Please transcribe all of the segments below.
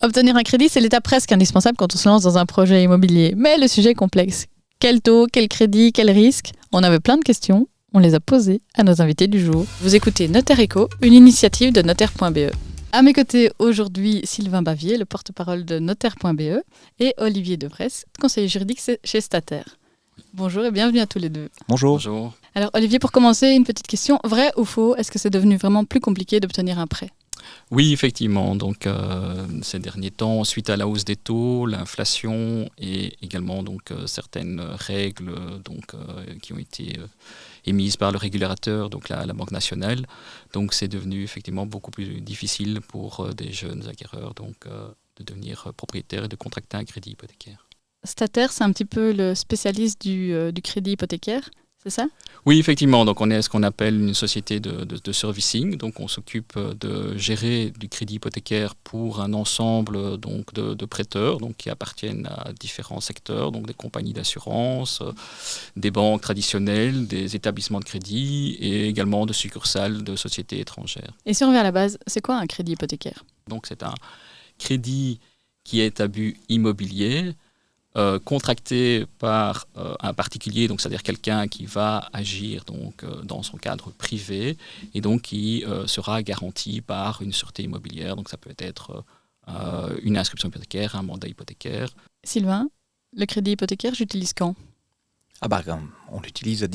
Obtenir un crédit, c'est l'étape presque indispensable quand on se lance dans un projet immobilier. Mais le sujet est complexe. Quel taux, quel crédit, quel risque? On avait plein de questions. On les a posées à nos invités du jour. Vous écoutez Notaire Éco, une initiative de notaire.be. À mes côtés aujourd'hui, Sylvain Bavier, le porte-parole de notaire.be, et Olivier Devresse, conseiller juridique chez Stater. Bonjour et bienvenue à tous les deux. Bonjour. Bonjour. Alors Olivier, pour commencer, une petite question. Vrai ou faux, est-ce que c'est devenu vraiment plus compliqué d'obtenir un prêt? Oui, effectivement. Donc, ces derniers temps, suite à la hausse des taux, l'inflation et également certaines règles qui ont été émises par le régulateur, donc la Banque nationale. Donc, c'est devenu effectivement beaucoup plus difficile pour des jeunes acquéreurs de devenir propriétaires et de contracter un crédit hypothécaire. Stater, c'est un petit peu le spécialiste du crédit hypothécaire, c'est ça? Oui, effectivement. Donc, on est ce qu'on appelle une société de servicing. Donc, on s'occupe de gérer du crédit hypothécaire pour un ensemble de prêteurs qui appartiennent à différents secteurs, donc des compagnies d'assurance, des banques traditionnelles, des établissements de crédit et également de succursales de sociétés étrangères. Et si on revient à la base, c'est quoi un crédit hypothécaire? Donc, c'est un crédit qui est à but immobilier, contracté par un particulier, donc c'est-à-dire quelqu'un qui va agir dans son cadre privé et donc qui sera garanti par une sûreté immobilière. Donc ça peut être une inscription hypothécaire, un mandat hypothécaire. Sylvain, le crédit hypothécaire, j'utilise quand? On l'utilise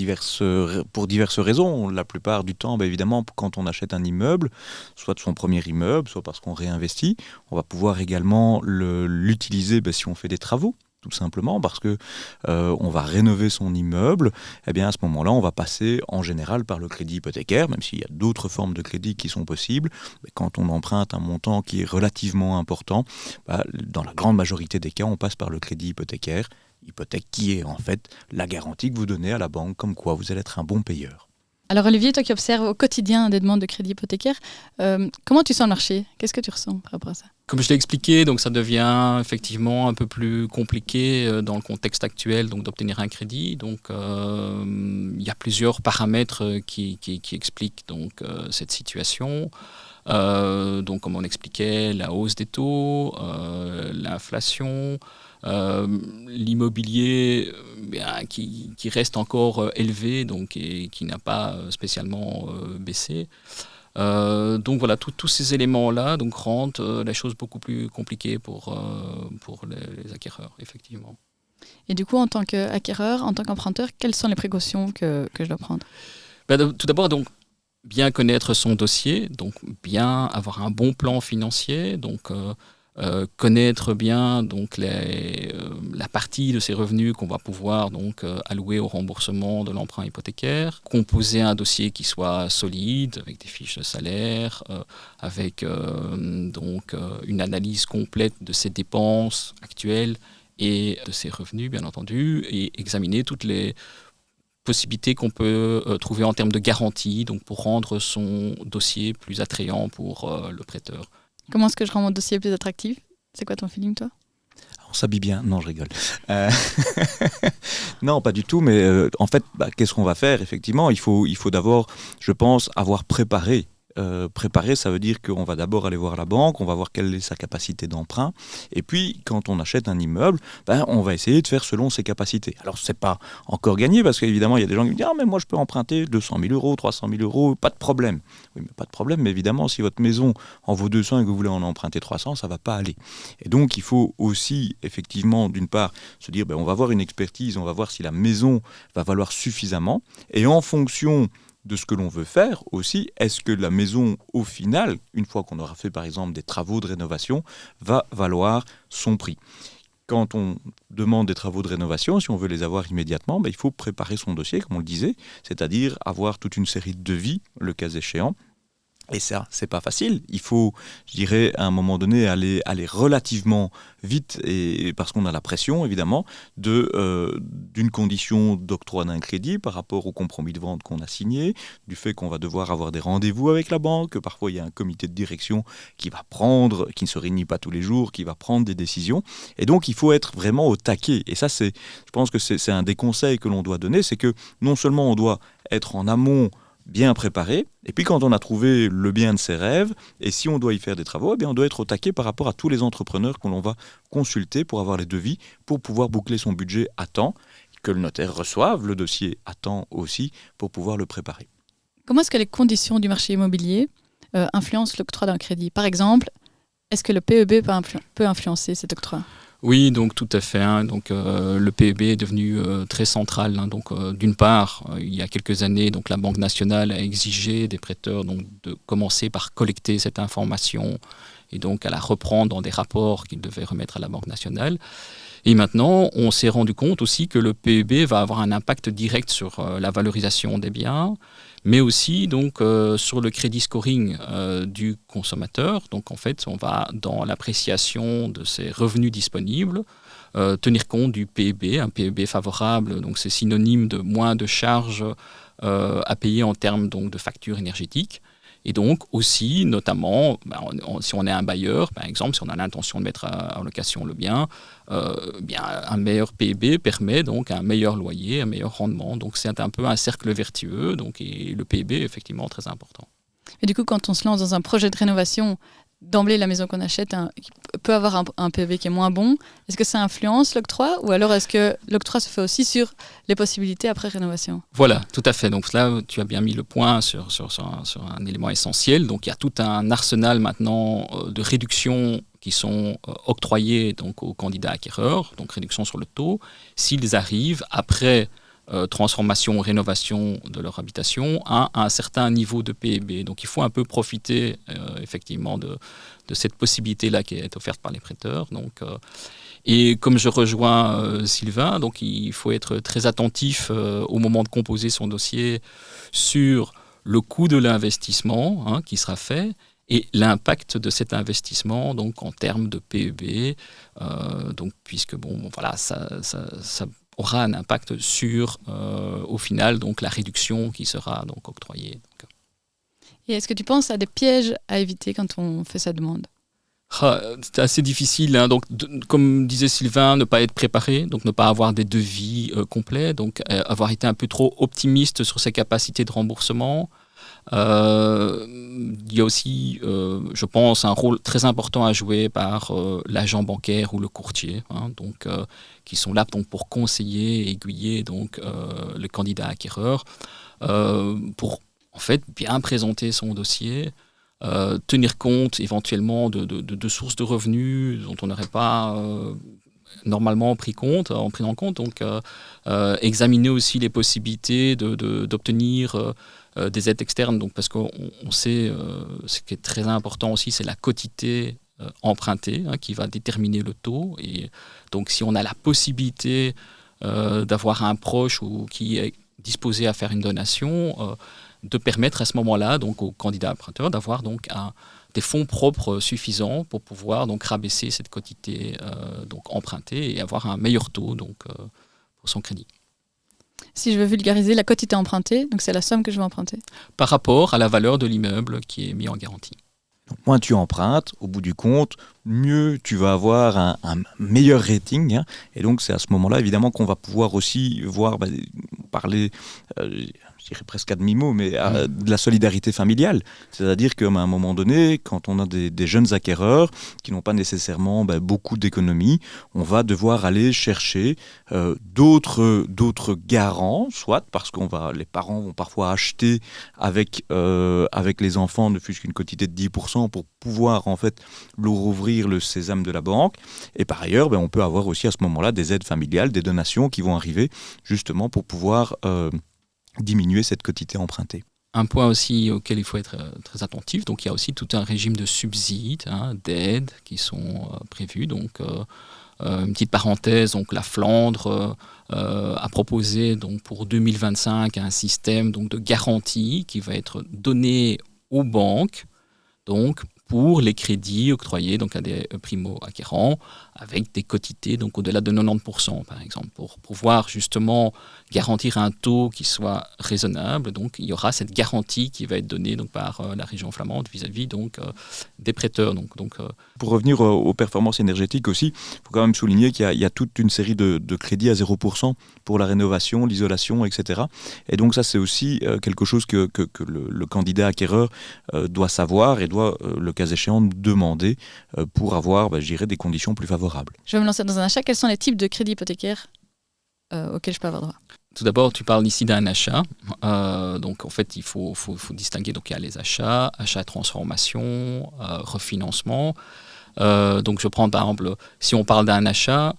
pour diverses raisons. La plupart du temps, évidemment, quand on achète un immeuble, soit de son premier immeuble, soit parce qu'on réinvestit, on va pouvoir également l'utiliser si on fait des travaux. Tout simplement parce que on va rénover son immeuble, à ce moment-là, on va passer en général par le crédit hypothécaire, même s'il y a d'autres formes de crédit qui sont possibles. Mais quand on emprunte un montant qui est relativement important, dans la grande majorité des cas, on passe par le crédit hypothécaire, hypothèque qui est en fait la garantie que vous donnez à la banque, comme quoi vous allez être un bon payeur. Alors Olivier, toi qui observes au quotidien des demandes de crédit hypothécaire, comment tu sens le marché? Qu'est-ce que tu ressens par rapport à ça? Comme je l'ai expliqué, donc ça devient effectivement un peu plus compliqué dans le contexte actuel d'obtenir un crédit. Donc il y a plusieurs paramètres qui expliquent cette situation. Comme on expliquait, la hausse des taux, l'inflation, l'immobilier qui reste encore élevé et qui n'a pas spécialement baissé. Tous ces éléments-là rendent la chose beaucoup plus compliquée pour les acquéreurs, effectivement. Et du coup, en tant qu'acquéreur, en tant qu'emprunteur, quelles sont les précautions que je dois prendre? Tout d'abord, bien connaître son dossier, bien avoir un bon plan financier, connaître bien la partie de ses revenus qu'on va pouvoir allouer au remboursement de l'emprunt hypothécaire, composer un dossier qui soit solide avec des fiches de salaire, avec une analyse complète de ses dépenses actuelles et de ses revenus bien entendu, et examiner toutes les possibilités qu'on peut trouver en termes de garantie pour rendre son dossier plus attrayant pour le prêteur. Comment est-ce que je rends mon dossier plus attractif? C'est quoi ton feeling, toi? On s'habille bien. Non, je rigole. Non, pas du tout. Mais en fait, qu'est-ce qu'on va faire? Effectivement, il faut d'abord, je pense, avoir préparé. Préparer, ça veut dire qu'on va d'abord aller voir la banque, on va voir quelle est sa capacité d'emprunt, et puis quand on achète un immeuble, on va essayer de faire selon ses capacités. Alors c'est pas encore gagné, parce qu'évidemment il y a des gens qui me disent « Ah mais moi je peux emprunter 200 000 euros, 300 000 euros, pas de problème ». Oui, mais pas de problème, mais évidemment si votre maison en vaut 200 et que vous voulez en emprunter 300, ça va pas aller. Et donc il faut aussi effectivement d'une part se dire on va voir une expertise, on va voir si la maison va valoir suffisamment, et en fonction de ce que l'on veut faire aussi, est-ce que la maison, au final, une fois qu'on aura fait par exemple des travaux de rénovation, va valoir son prix. Quand on demande des travaux de rénovation, si on veut les avoir immédiatement, il faut préparer son dossier, comme on le disait, c'est-à-dire avoir toute une série de devis, le cas échéant. Et ça, c'est pas facile. Il faut, je dirais, à un moment donné, aller relativement vite, et parce qu'on a la pression, évidemment, d'une condition d'octroi d'un crédit par rapport au compromis de vente qu'on a signé, du fait qu'on va devoir avoir des rendez-vous avec la banque, que parfois il y a un comité de direction qui ne se réunit pas tous les jours, qui va prendre des décisions. Et donc, il faut être vraiment au taquet. Et ça, je pense que c'est un des conseils que l'on doit donner, c'est que non seulement on doit être en amont bien préparé. Et puis quand on a trouvé le bien de ses rêves, et si on doit y faire des travaux, on doit être au taquet par rapport à tous les entrepreneurs que l'on va consulter pour avoir les devis, pour pouvoir boucler son budget à temps, que le notaire reçoive le dossier à temps aussi pour pouvoir le préparer. Comment est-ce que les conditions du marché immobilier influencent l'octroi d'un crédit? Par exemple, est-ce que le PEB peut influencer cet octroi? Oui, donc tout à fait. Donc, le PEB est devenu très central. Donc, d'une part, il y a quelques années, donc, la Banque nationale a exigé des prêteurs donc, de commencer par collecter cette information et donc à la reprendre dans des rapports qu'ils devaient remettre à la Banque nationale. Et maintenant, on s'est rendu compte aussi que le PEB va avoir un impact direct sur la valorisation des biens, mais aussi donc, sur le crédit scoring du consommateur. Donc en fait, on va dans l'appréciation de ses revenus disponibles tenir compte du PEB. Un PEB favorable, donc c'est synonyme de moins de charges à payer en termes donc, de factures énergétiques. Et donc aussi, notamment, si on est un bailleur, par exemple, si on a l'intention de mettre en location le bien, un meilleur PEB permet donc un meilleur loyer, un meilleur rendement. Donc c'est un peu un cercle vertueux, donc, et le PEB est effectivement très important. Et du coup, quand on se lance dans un projet de rénovation, d'emblée, la maison qu'on achète peut avoir un PEB qui est moins bon. Est-ce que ça influence l'octroi ou alors est-ce que l'octroi se fait aussi sur les possibilités après rénovation? Voilà, tout à fait. Donc là, tu as bien mis le point sur un élément essentiel. Donc il y a tout un arsenal maintenant de réductions qui sont octroyées donc, aux candidats acquéreurs, donc réduction sur le taux, s'ils arrivent après transformation ou rénovation de leur habitation à un certain niveau de PEB. Donc il faut un peu profiter effectivement de cette possibilité-là qui est offerte par les prêteurs. Donc, et comme je rejoins Sylvain, donc il faut être très attentif au moment de composer son dossier sur le coût de l'investissement qui sera fait et l'impact de cet investissement donc en termes de PEB. Donc puisque voilà, ça aura un impact sur, au final, donc, la réduction qui sera donc, octroyée. Et est-ce que tu penses à des pièges à éviter quand on fait sa demande? C'est assez difficile. Donc, comme disait Sylvain, ne pas être préparé, donc ne pas avoir des devis complets, donc avoir été un peu trop optimiste sur ses capacités de remboursement. Il y a aussi, je pense, un rôle très important à jouer par l'agent bancaire ou le courtier, donc, qui sont là donc, pour conseiller et aiguiller donc, le candidat acquéreur pour en fait, bien présenter son dossier, tenir compte éventuellement de sources de revenus dont on n'aurait pas normalement pris en compte. Donc, examiner aussi les possibilités d'obtenir des aides externes, donc, parce qu'on sait, ce qui est très important aussi, c'est la quotité empruntée qui va déterminer le taux. Et donc, si on a la possibilité d'avoir un proche ou qui est disposé à faire une donation, de permettre à ce moment-là donc, aux candidats emprunteurs d'avoir donc des fonds propres suffisants pour pouvoir donc, rabaisser cette quotité donc, empruntée et avoir un meilleur taux donc, pour son crédit. Si je veux vulgariser, la quotité empruntée, donc c'est la somme que je vais emprunter. Par rapport à la valeur de l'immeuble qui est mis en garantie. Donc, moins tu empruntes, au bout du compte, mieux tu vas avoir un meilleur rating. Et donc, c'est à ce moment-là, évidemment, qu'on va pouvoir aussi parler, je dirais presque à demi-mot, mais de la solidarité familiale. C'est-à-dire qu'à un moment donné, quand on a des jeunes acquéreurs qui n'ont pas nécessairement beaucoup d'économies, on va devoir aller chercher d'autres garants, soit parce que les parents vont parfois acheter avec les enfants, ne fût-ce qu'une quotité de 10% pour pouvoir en fait leur ouvrir le sésame de la banque. Et par ailleurs, on peut avoir aussi à ce moment-là des aides familiales, des donations qui vont arriver justement pour pouvoir diminuer cette quotité empruntée. Un point aussi auquel il faut être très attentif, donc il y a aussi tout un régime de subsides, d'aides qui sont prévus. Donc une petite parenthèse, donc la Flandre a proposé donc pour 2025 un système donc de garantie qui va être donné aux banques, donc pour les crédits octroyés donc à des primo-acquérants avec des quotités donc au-delà de 90% par exemple, pour pouvoir justement garantir un taux qui soit raisonnable. Donc il y aura cette garantie qui va être donnée donc par la région flamande vis-à-vis donc des prêteurs. Pour revenir aux performances énergétiques aussi, il faut quand même souligner qu'il y a toute une série de crédits à 0% pour la rénovation, l'isolation, etc. Et donc ça c'est aussi quelque chose que le candidat acquéreur doit savoir et doit le cas échéant demander pour avoir, je dirais, des conditions plus favorables. Je vais me lancer dans un achat. Quels sont les types de crédits hypothécaires auxquels je peux avoir droit ? Tout d'abord, tu parles ici d'un achat. Donc, en fait, il faut distinguer. Donc, il y a les achats, transformation, refinancement. Donc, je prends par exemple, si on parle d'un achat,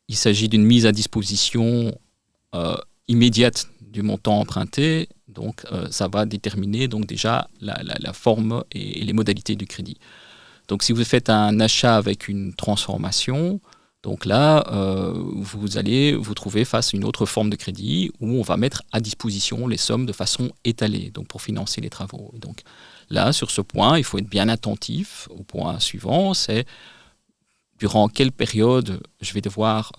il s'agit d'une mise à disposition immédiate du montant emprunté. Donc, ça va déterminer donc déjà la forme et les modalités du crédit. Donc, si vous faites un achat avec une transformation, donc là, vous allez vous trouver face à une autre forme de crédit où on va mettre à disposition les sommes de façon étalée, donc pour financer les travaux. Et donc là, sur ce point, il faut être bien attentif au point suivant, c'est durant quelle période je vais devoir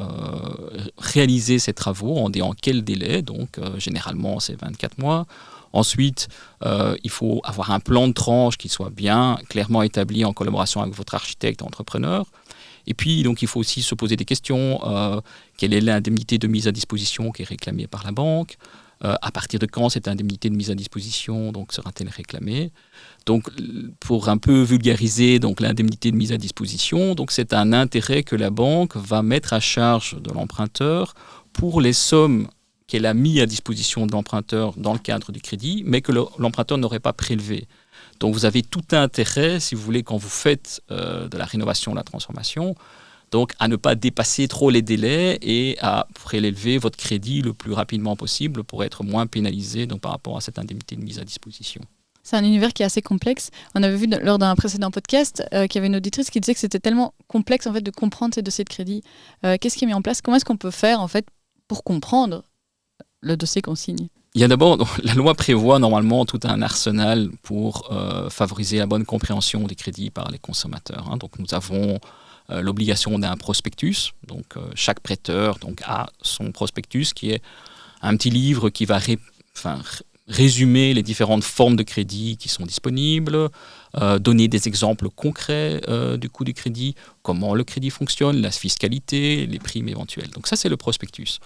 réaliser ces travaux, en quel délai. Donc généralement, c'est 24 mois. Ensuite, il faut avoir un plan de tranche qui soit bien clairement établi en collaboration avec votre architecte, entrepreneur. Et puis, donc, il faut aussi se poser des questions. Quelle est l'indemnité de mise à disposition qui est réclamée par la banque ? À partir de quand cette indemnité de mise à disposition donc, sera-t-elle réclamée ? Donc, pour un peu vulgariser donc, l'indemnité de mise à disposition, donc, c'est un intérêt que la banque va mettre à charge de l'emprunteur pour les sommes qu'elle a mis à disposition de l'emprunteur dans le cadre du crédit, mais que l'emprunteur n'aurait pas prélevé. Donc vous avez tout intérêt, si vous voulez, quand vous faites de la rénovation, de la transformation, donc à ne pas dépasser trop les délais et à prélever votre crédit le plus rapidement possible pour être moins pénalisé donc, par rapport à cette indemnité de mise à disposition. C'est un univers qui est assez complexe. On avait vu lors d'un précédent podcast qu'il y avait une auditrice qui disait que c'était tellement complexe en fait, de comprendre ces dossiers de crédit. Qu'est-ce qui est mis en place ? Comment est-ce qu'on peut faire en fait, pour comprendre le dossier qu'on signe ? Il y a d'abord, la loi prévoit normalement tout un arsenal pour favoriser la bonne compréhension des crédits par les consommateurs. Donc nous avons l'obligation d'un prospectus. Donc chaque prêteur donc, a son prospectus qui est un petit livre qui va résumer les différentes formes de crédit qui sont disponibles, donner des exemples concrets du coût du crédit, comment le crédit fonctionne, la fiscalité, les primes éventuelles. Donc ça, c'est le prospectus.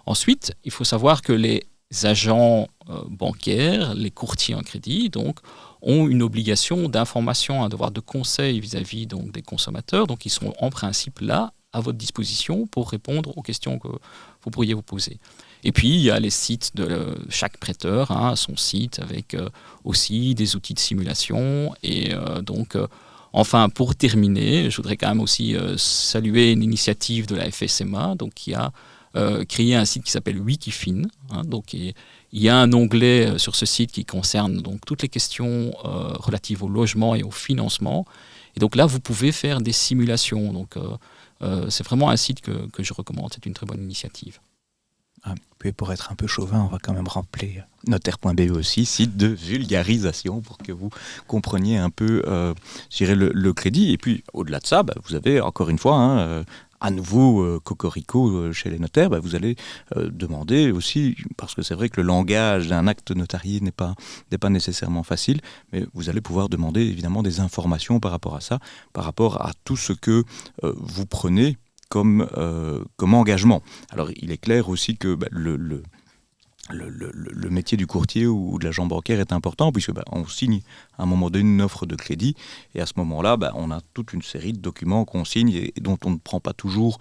Ensuite, il faut savoir que les agents bancaires, les courtiers en crédit, donc, ont une obligation d'information, un devoir de conseil vis-à-vis donc, des consommateurs. Donc, ils sont en principe là, à votre disposition, pour répondre aux questions que vous pourriez vous poser. Et puis, il y a les sites de chaque prêteur, son site avec aussi des outils de simulation. Et enfin, pour terminer, je voudrais quand même aussi saluer une initiative de la FSMA, donc, qui a créé un site qui s'appelle Wikifin. Donc, il y a un onglet sur ce site qui concerne donc, toutes les questions relatives au logement et au financement. Et donc là, vous pouvez faire des simulations. Donc, c'est vraiment un site que je recommande. C'est une très bonne initiative. Puis pour être un peu chauvin, on va quand même rappeler notaire.be aussi, site de vulgarisation pour que vous compreniez un peu je dirais le crédit. Et puis au-delà de ça, vous avez encore une fois à nouveau cocorico chez les notaires, vous allez demander aussi, parce que c'est vrai que le langage d'un acte notarié n'est pas nécessairement facile, mais vous allez pouvoir demander évidemment des informations par rapport à ça, par rapport à tout ce que vous prenez comme engagement. Alors il est clair aussi que le métier du courtier ou de l'agent bancaire est important puisque on signe à un moment donné une offre de crédit et à ce moment-là on a toute une série de documents qu'on signe et dont on ne prend pas toujours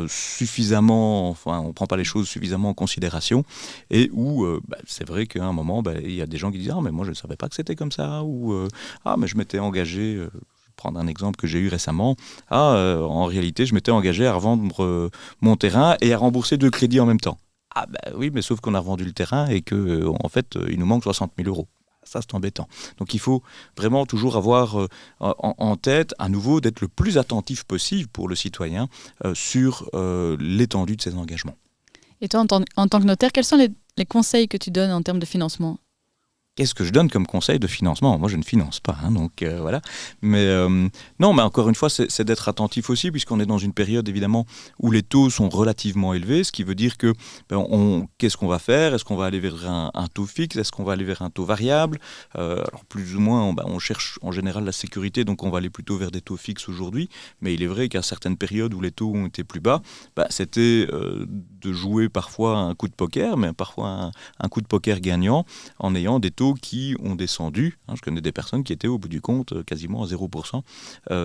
suffisamment, on ne prend pas les choses suffisamment en considération et où c'est vrai qu'à un moment il y a des gens qui disent « Ah mais moi je ne savais pas que c'était comme ça » ou « Ah mais je m'étais engagé » prendre un exemple que j'ai eu récemment. En réalité, je m'étais engagé à revendre mon terrain et à rembourser 2 crédits en même temps. Ah oui, mais sauf qu'on a revendu le terrain et qu'en fait, il nous manque 60 000 €. Ça, c'est embêtant. Donc, il faut vraiment toujours avoir en tête, à nouveau, d'être le plus attentif possible pour le citoyen sur l'étendue de ses engagements. Et toi, en tant que notaire, quels sont les conseils que tu donnes en termes de financement ? qu'est-ce que je donne comme conseil de financement ? Moi, je ne finance pas, donc voilà. Mais non, mais encore une fois, c'est d'être attentif aussi, puisqu'on est dans une période, évidemment, où les taux sont relativement élevés, ce qui veut dire que qu'est-ce qu'on va faire ? Est-ce qu'on va aller vers un taux fixe ? Est-ce qu'on va aller vers un taux variable ? Alors, plus ou moins, on cherche en général la sécurité, donc on va aller plutôt vers des taux fixes aujourd'hui. Mais il est vrai qu'à certaines périodes où les taux ont été plus bas, c'était de jouer parfois un coup de poker, mais parfois un coup de poker gagnant, en ayant des taux qui ont descendu. Je connais des personnes qui étaient au bout du compte quasiment à 0%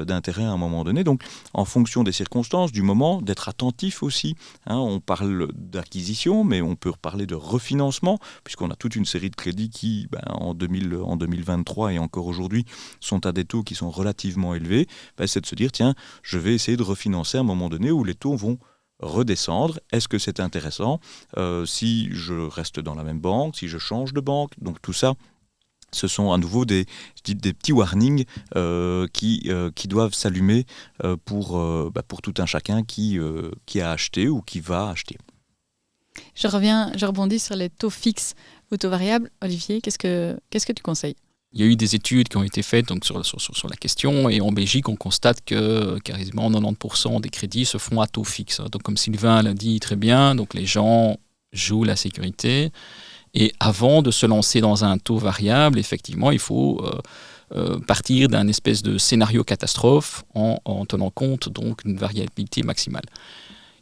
d'intérêt à un moment donné. Donc, en fonction des circonstances, du moment, d'être attentif aussi. On parle d'acquisition, mais on peut parler de refinancement, puisqu'on a toute une série de crédits qui, en 2023 et encore aujourd'hui, sont à des taux qui sont relativement élevés. C'est de se dire, tiens, je vais essayer de refinancer à un moment donné où les taux vont redescendre. Est-ce que c'est intéressant si je reste dans la même banque, si je change de banque? Donc tout ça, ce sont à nouveau des petits warnings qui doivent s'allumer pour tout un chacun qui a acheté ou qui va acheter. Je rebondis sur les taux fixes ou taux variables. Olivier, qu'est-ce que tu conseilles ? Il y a eu des études qui ont été faites donc, sur la question, et en Belgique, on constate que quasiment 90% des crédits se font à taux fixe. Donc, comme Sylvain l'a dit très bien, donc les gens jouent la sécurité. Et avant de se lancer dans un taux variable, effectivement, il faut partir d'un espèce de scénario catastrophe en tenant compte donc d'une variabilité maximale.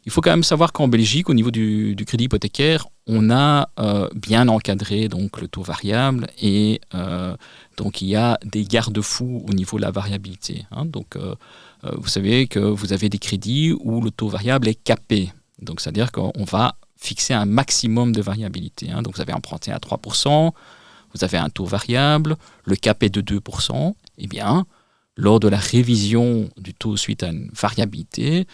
Il faut quand même savoir qu'en Belgique, au niveau du crédit hypothécaire, on a bien encadré donc, le taux variable et donc il y a des garde-fous au niveau de la variabilité. Donc vous savez que vous avez des crédits où le taux variable est capé. Donc c'est-à-dire qu'on va fixer un maximum de variabilité. Donc vous avez emprunté à 3%, vous avez un taux variable, le cap est de 2%. Eh bien, lors de la révision du taux suite à une variabilité,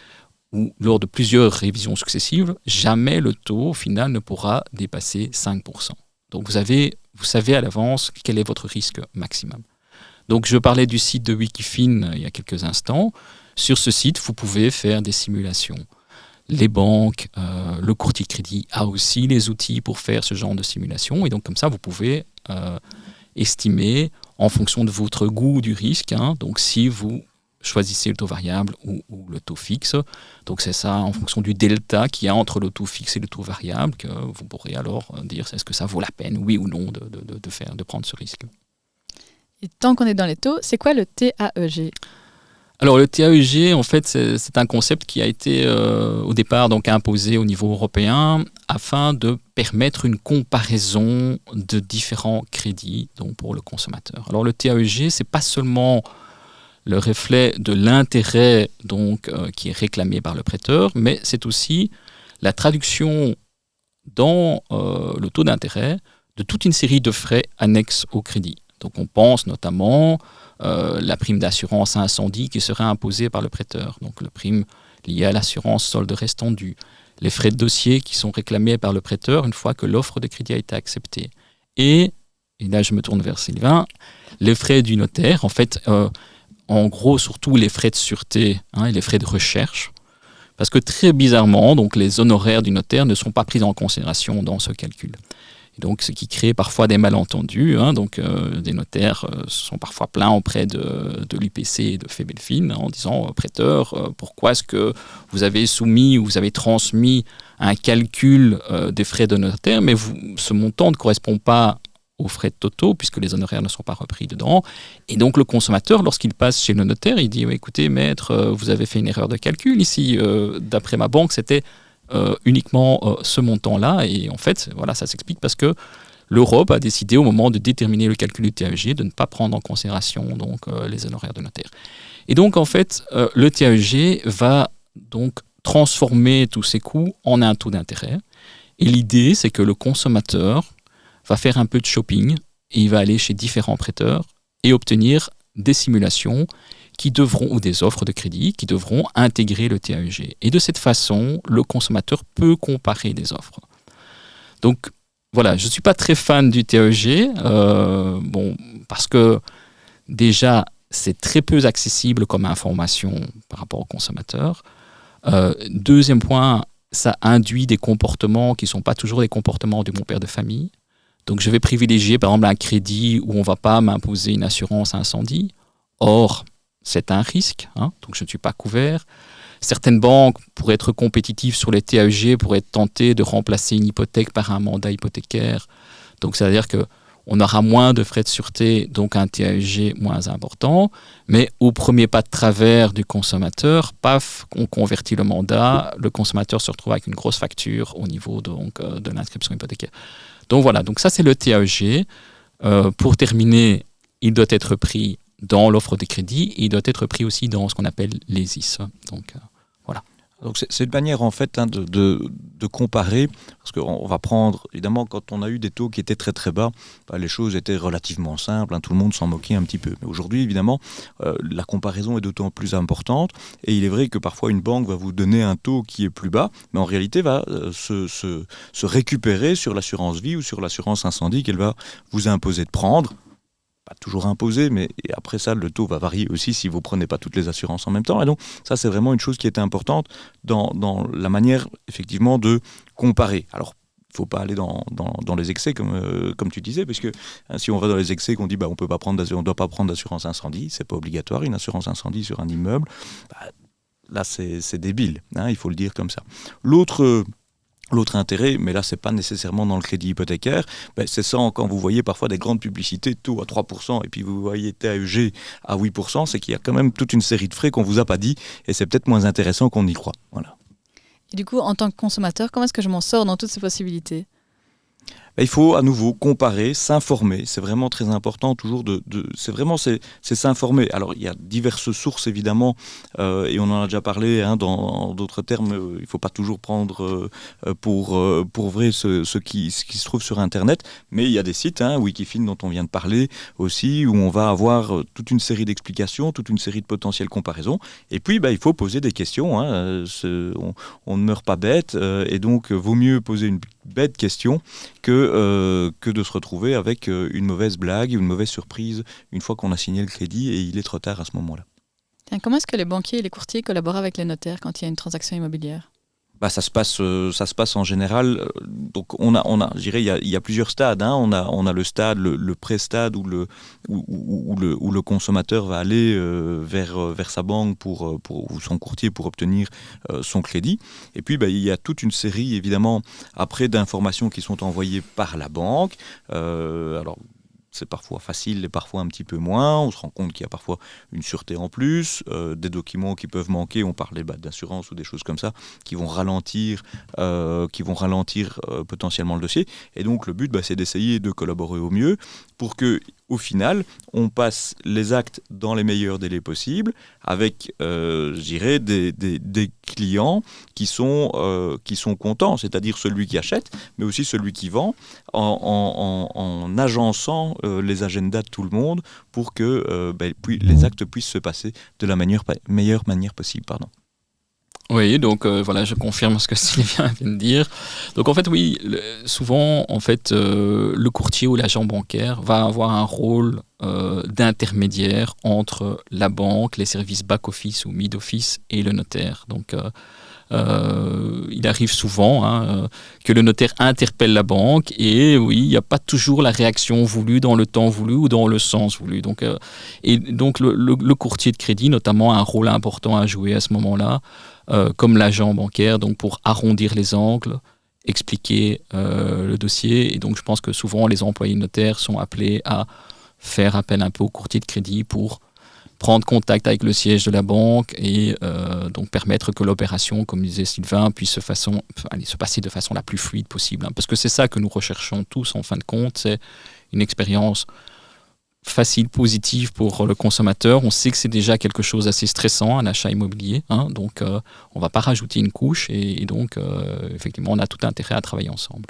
ou lors de plusieurs révisions successives, jamais le taux au final ne pourra dépasser 5%. Donc vous savez à l'avance quel est votre risque maximum. Donc je parlais du site de Wikifin il y a quelques instants. Sur ce site, vous pouvez faire des simulations. Les banques, le courtier de crédit a aussi les outils pour faire ce genre de simulation. Et donc comme ça, vous pouvez estimer en fonction de votre goût du risque. Donc si vous choisissez le taux variable ou le taux fixe. Donc c'est ça en fonction du delta qu'il y a entre le taux fixe et le taux variable que vous pourrez alors dire est-ce que ça vaut la peine, oui ou non, de prendre ce risque. Et tant qu'on est dans les taux, c'est quoi le TAEG ? Alors le TAEG, en fait, c'est un concept qui a été au départ donc imposé au niveau européen afin de permettre une comparaison de différents crédits donc, pour le consommateur. Alors le TAEG, c'est pas seulement le reflet de l'intérêt donc, qui est réclamé par le prêteur, mais c'est aussi la traduction dans le taux d'intérêt de toute une série de frais annexes au crédit. Donc on pense notamment la prime d'assurance incendie qui serait imposée par le prêteur, donc la prime liée à l'assurance solde restant dû, les frais de dossier qui sont réclamés par le prêteur une fois que l'offre de crédit a été acceptée. Et là je me tourne vers Sylvain, les frais du notaire, en fait, en gros, surtout les frais de sûreté et les frais de recherche, parce que très bizarrement, donc, les honoraires du notaire ne sont pas pris en considération dans ce calcul. Et donc, ce qui crée parfois des malentendus. Des notaires sont parfois plaints auprès de l'UPC et de Febelfin en disant prêteur, pourquoi est-ce que vous avez soumis ou vous avez transmis un calcul des frais de notaire, mais ce montant ne correspond pas aux frais totaux, puisque les honoraires ne sont pas repris dedans. Et donc, le consommateur, lorsqu'il passe chez le notaire, il dit « Écoutez, maître, vous avez fait une erreur de calcul ici. D'après ma banque, c'était uniquement ce montant-là. » Et en fait, voilà, ça s'explique parce que l'Europe a décidé, au moment de déterminer le calcul du TAEG, de ne pas prendre en considération donc, les honoraires de notaire. Et donc, en fait, le TAEG va donc transformer tous ces coûts en un taux d'intérêt. Et l'idée, c'est que le consommateur va faire un peu de shopping et il va aller chez différents prêteurs et obtenir des simulations qui devront, ou des offres de crédit qui devront intégrer le TAEG. Et de cette façon, le consommateur peut comparer des offres. Donc voilà, je ne suis pas très fan du TAEG, parce que déjà, c'est très peu accessible comme information par rapport au consommateur. Deuxième point, ça induit des comportements qui ne sont pas toujours des comportements du bon père de famille. Donc je vais privilégier par exemple un crédit où on ne va pas m'imposer une assurance incendie. Or, c'est un risque, donc je ne suis pas couvert. Certaines banques, pour être compétitives sur les TAEG, pourraient être tentées de remplacer une hypothèque par un mandat hypothécaire. Donc c'est-à-dire qu'on aura moins de frais de sûreté, donc un TAEG moins important. Mais au premier pas de travers du consommateur, paf, on convertit le mandat, le consommateur se retrouve avec une grosse facture au niveau donc, de l'inscription hypothécaire. Donc voilà, donc ça c'est le TAEG. Pour terminer, il doit être pris dans l'offre de crédit et il doit être pris aussi dans ce qu'on appelle les IS. Donc voilà. Donc c'est une manière en fait de comparer, parce qu'on va prendre, évidemment quand on a eu des taux qui étaient très très bas, les choses étaient relativement simples, tout le monde s'en moquait un petit peu. Mais aujourd'hui évidemment la comparaison est d'autant plus importante et il est vrai que parfois une banque va vous donner un taux qui est plus bas, mais en réalité va se récupérer sur l'assurance vie ou sur l'assurance incendie qu'elle va vous imposer de prendre. Pas toujours imposé, mais après ça, le taux va varier aussi si vous ne prenez pas toutes les assurances en même temps. Et donc, ça, c'est vraiment une chose qui était importante dans la manière, effectivement, de comparer. Alors, il ne faut pas aller dans les excès, comme tu disais, parce que si on va dans les excès, qu'on dit on ne doit pas prendre d'assurance incendie, ce n'est pas obligatoire, une assurance incendie sur un immeuble, là, c'est débile, il faut le dire comme ça. L'autre intérêt, mais là c'est pas nécessairement dans le crédit hypothécaire, c'est ça quand vous voyez parfois des grandes publicités taux à 3% et puis vous voyez TAEG à 8%, c'est qu'il y a quand même toute une série de frais qu'on vous a pas dit et c'est peut-être moins intéressant qu'on y croit. Voilà. Et du coup, en tant que consommateur, comment est-ce que je m'en sors dans toutes ces possibilités ? Il faut à nouveau comparer, s'informer. C'est vraiment très important toujours c'est s'informer. Alors il y a diverses sources évidemment et on en a déjà parlé dans d'autres termes. Il ne faut pas toujours prendre pour vrai ce qui se trouve sur Internet, mais il y a des sites, Wikifin dont on vient de parler aussi, où on va avoir toute une série d'explications, toute une série de potentielles comparaisons. Et puis il faut poser des questions. On ne meurt pas bête et donc vaut mieux poser une bête question que de se retrouver avec une mauvaise blague, une mauvaise surprise une fois qu'on a signé le crédit et il est trop tard à ce moment-là. Comment est-ce que les banquiers et les courtiers collaborent avec les notaires quand il y a une transaction immobilière ? Ça se passe en général. Donc je dirais, il y a plusieurs stades. On a le stade, le pré-stade où le consommateur va aller vers sa banque ou son courtier pour obtenir son crédit. Et puis il y a toute une série évidemment après d'informations qui sont envoyées par la banque. Alors c'est parfois facile et parfois un petit peu moins. On se rend compte qu'il y a parfois une sûreté en plus, des documents qui peuvent manquer. On parlait d'assurance ou des choses comme ça qui vont ralentir potentiellement le dossier. Et donc le but, c'est d'essayer de collaborer au mieux pour que, au final, on passe les actes dans les meilleurs délais possibles avec, je dirais, des clients qui sont contents, c'est-à-dire celui qui achète, mais aussi celui qui vend, en agençant les agendas de tout le monde pour que les actes puissent se passer de la meilleure manière possible. Oui, donc voilà, je confirme ce que Sylvia vient de dire. Donc en fait, oui, souvent, en fait, le courtier ou l'agent bancaire va avoir un rôle d'intermédiaire entre la banque, les services back-office ou mid-office et le notaire. Donc il arrive souvent que le notaire interpelle la banque et oui, il n'y a pas toujours la réaction voulue dans le temps voulu ou dans le sens voulu. Donc, et donc le courtier de crédit, notamment, a un rôle important à jouer à ce moment-là, comme l'agent bancaire, donc pour arrondir les angles, expliquer le dossier. Et donc je pense que souvent les employés notaires sont appelés à faire appel un peu au courtier de crédit pour prendre contact avec le siège de la banque et donc permettre que l'opération, comme disait Sylvain, puisse se passer de façon la plus fluide possible. Parce que c'est ça que nous recherchons tous en fin de compte, c'est une expérience facile, positive pour le consommateur. On sait que c'est déjà quelque chose d'assez stressant, un achat immobilier, donc on ne va pas rajouter une couche et donc effectivement on a tout intérêt à travailler ensemble.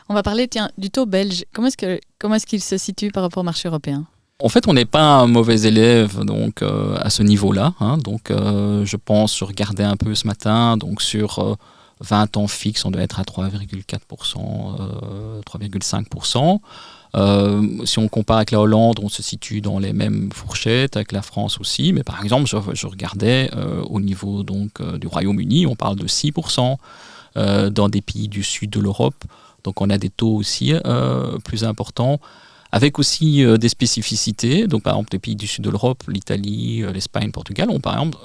On va parler du taux belge. Comment est-ce qu'il se situe par rapport au marché européen ? En fait, on n'est pas un mauvais élève donc, à ce niveau-là. Donc, je pense, je regardais un peu ce matin, donc sur 20 ans fixe, on doit être à 3,4%, 3,5%. Si on compare avec la Hollande, on se situe dans les mêmes fourchettes, avec la France aussi. Mais par exemple, je regardais au niveau donc, du Royaume-Uni, on parle de 6%. Dans des pays du sud de l'Europe, Donc on a des taux aussi plus importants, avec aussi des spécificités. Donc par exemple les pays du sud de l'Europe, l'Italie, l'Espagne, le Portugal ont par exemple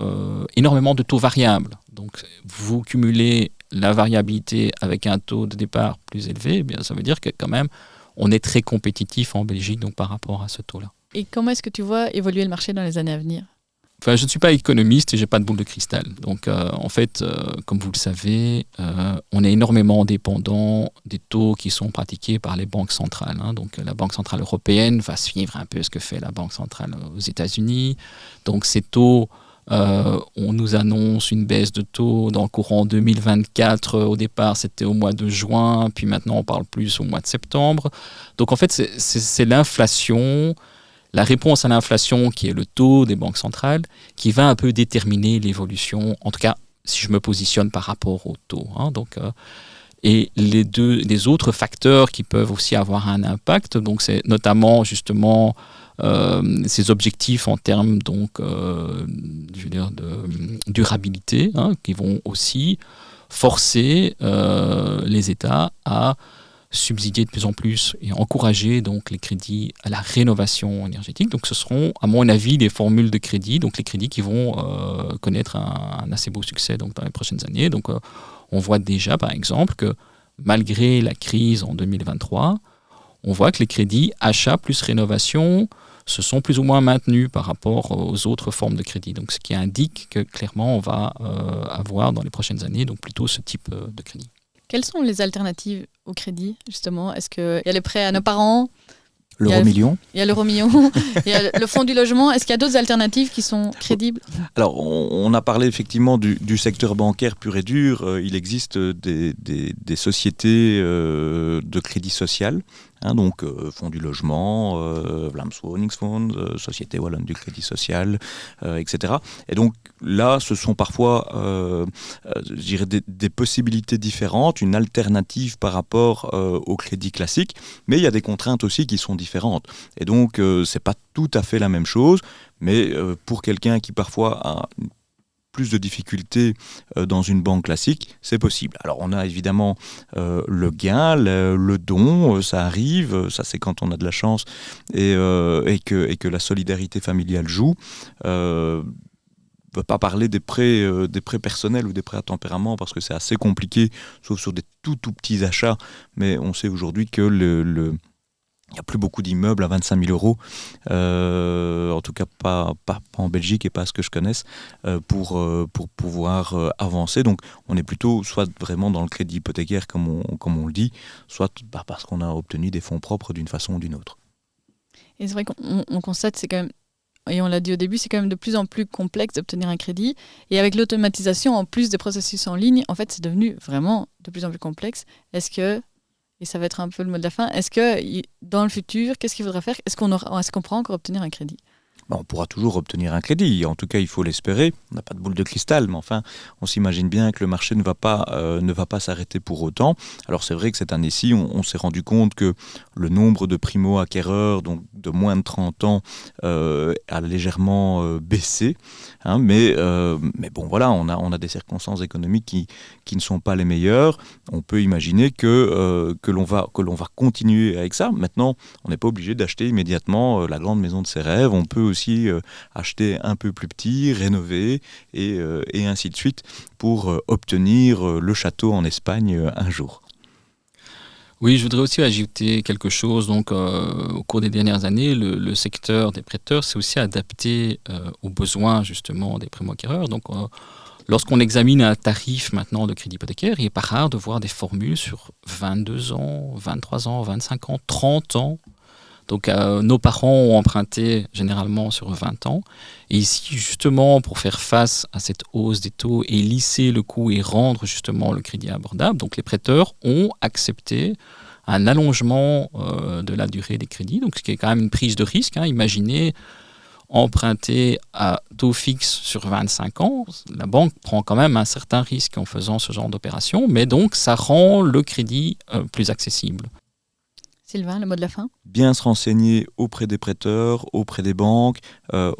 énormément de taux variables. Donc vous cumulez la variabilité avec un taux de départ plus élevé, eh bien, ça veut dire que quand même on est très compétitif en Belgique donc, par rapport à ce taux-là. Et comment est-ce que tu vois évoluer le marché dans les années à venir ? Enfin, je ne suis pas économiste et je n'ai pas de boule de cristal. Donc, en fait, comme vous le savez, on est énormément dépendant des taux qui sont pratiqués par les banques centrales. Donc, la Banque centrale européenne va suivre un peu ce que fait la Banque centrale aux États-Unis. Donc, ces taux, on nous annonce une baisse de taux dans le courant 2024. Au départ, c'était au mois de juin, puis maintenant, on parle plus au mois de septembre. Donc, en fait, c'est l'inflation. La réponse à l'inflation, qui est le taux des banques centrales, qui va un peu déterminer l'évolution, en tout cas si je me positionne par rapport au taux. Et les autres facteurs qui peuvent aussi avoir un impact, donc c'est notamment justement ces objectifs en termes donc, de durabilité, qui vont aussi forcer les États à subsidier de plus en plus et encourager donc les crédits à la rénovation énergétique. Donc ce seront, à mon avis, des formules de crédit, donc les crédits qui vont connaître un assez beau succès donc, dans les prochaines années. Donc on voit déjà, par exemple, que malgré la crise en 2023, on voit que les crédits achats plus rénovation se sont plus ou moins maintenus par rapport aux autres formes de crédit. Donc ce qui indique que clairement on va avoir dans les prochaines années donc plutôt ce type de crédit. Quelles sont les alternatives au crédit, justement ? Est-ce qu'il y a les prêts à nos parents ? L'euro-million ? Il y a l'euro-million, il y a le fonds du logement. Est-ce qu'il y a d'autres alternatives qui sont crédibles ? Alors, on a parlé effectivement du secteur bancaire pur et dur. Il existe des sociétés de crédit social. Donc fonds du logement, Vlaamswoningsfonds, Société Wallonne du Crédit Social, etc. Et donc là, ce sont parfois, je dirais, des possibilités différentes, une alternative par rapport au crédit classique, mais il y a des contraintes aussi qui sont différentes. Et donc, c'est pas tout à fait la même chose, mais pour quelqu'un qui parfois a plus de difficultés dans une banque classique, c'est possible. Alors on a évidemment le gain, le don, ça arrive, ça c'est quand on a de la chance et que la solidarité familiale joue. On ne peut pas parler des prêts personnels ou des prêts à tempérament parce que c'est assez compliqué, sauf sur des tout petits achats, mais on sait aujourd'hui que il n'y a plus beaucoup d'immeubles à 25 000 euros, en tout cas pas en Belgique et pas à ce que je connaisse, pour pouvoir avancer. Donc on est plutôt soit vraiment dans le crédit hypothécaire comme on le dit, soit parce qu'on a obtenu des fonds propres d'une façon ou d'une autre. Et c'est vrai qu'on constate, c'est quand même, et on l'a dit au début, c'est quand même de plus en plus complexe d'obtenir un crédit. Et avec l'automatisation, en plus des processus en ligne, en fait c'est devenu vraiment de plus en plus complexe. Et ça va être un peu le mot de la fin. Est-ce que dans le futur, qu'est-ce qu'il faudra faire ? Est-ce qu'on pourra encore obtenir un crédit ? On pourra toujours obtenir un crédit. En tout cas, il faut l'espérer. On n'a pas de boule de cristal, mais enfin, on s'imagine bien que le marché ne va pas s'arrêter pour autant. Alors c'est vrai que cette année-ci, on s'est rendu compte que le nombre de primo-acquéreurs, donc de moins de 30 ans, a légèrement baissé. Mais bon, voilà, on a des circonstances économiques qui ne sont pas les meilleures. On peut imaginer que l'on va continuer avec ça. Maintenant, on n'est pas obligé d'acheter immédiatement la grande maison de ses rêves. On peut aussi acheter un peu plus petit, rénover et ainsi de suite pour obtenir le château en Espagne un jour. Oui, je voudrais aussi ajouter quelque chose. Donc, au cours des dernières années, le secteur des prêteurs s'est aussi adapté aux besoins justement des primo-acquéreurs. Donc, lorsqu'on examine un tarif maintenant de crédit hypothécaire, il n'est pas rare de voir des formules sur 22 ans, 23 ans, 25 ans, 30 ans. Donc nos parents ont emprunté généralement sur 20 ans. Et ici, justement, pour faire face à cette hausse des taux et lisser le coût et rendre justement le crédit abordable, donc les prêteurs ont accepté un allongement de la durée des crédits, donc ce qui est quand même une prise de risque. Imaginez emprunter à taux fixe sur 25 ans, la banque prend quand même un certain risque en faisant ce genre d'opération, mais donc ça rend le crédit plus accessible. Sylvain, le mot de la fin ? Bien se renseigner auprès des prêteurs, auprès des banques,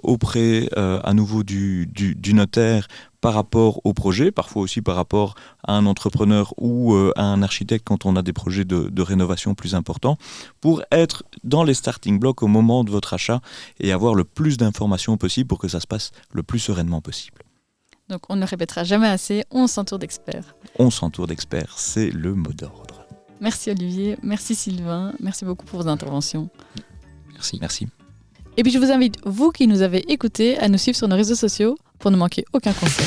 auprès à nouveau du notaire par rapport au projet, parfois aussi par rapport à un entrepreneur ou à un architecte quand on a des projets de rénovation plus importants, pour être dans les starting blocks au moment de votre achat et avoir le plus d'informations possible pour que ça se passe le plus sereinement possible. Donc on ne répétera jamais assez, on s'entoure d'experts. On s'entoure d'experts, c'est le mot d'ordre. Merci Olivier, merci Sylvain, merci beaucoup pour vos interventions. Merci. Et puis je vous invite, vous qui nous avez écoutés, à nous suivre sur nos réseaux sociaux pour ne manquer aucun conseil.